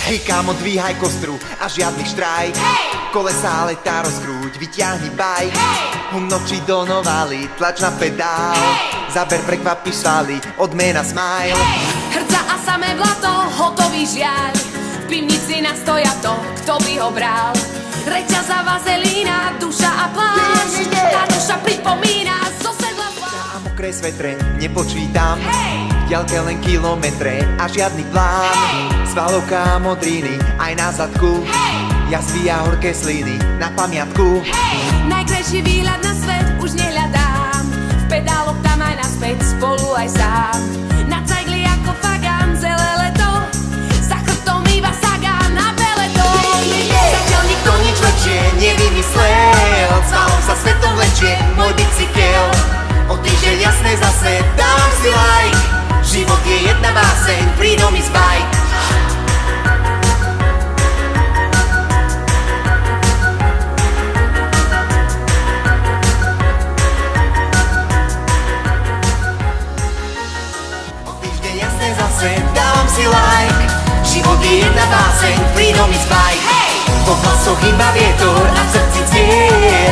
Hej kámo, dvíhaj kostru a žiadny štrajk. Kolesá letá rozkrúť, vyťahni bajk. V noči do Novaly, tlač na pedál. Záber prekvapíš svaly, odmena smile. Hrdza a samé blato, hotový žiaľ. V pivnici nastoja to, kto by ho bral. Reťaza vazelína, duša a plášť. Tá duša pripomína zo sedla zvlášť. A mokré svetre nepočítam, v ďalke len kilometre a žiadny plán. Svalovka modriny aj na zadku, jazdí a horké sliny na pamiatku. Najkrajší výhľad na svet už nehľadám, v pedáloch tam aj naspäť, spolu aj sám. Na cajgli ako fagán, celé leto, za chrbtom iba saga na peletón. Zatiaľ nikto nič lepšie nevymyslel, svalom sa svetom vlečie môj bicykel. O týždeň jasné zase dám si like, život je jedna báseň, freedom is bike. Dám si like, život je jedna báseň, freedom is bike. Po hlasoch iba vietor a v srdci cieľ.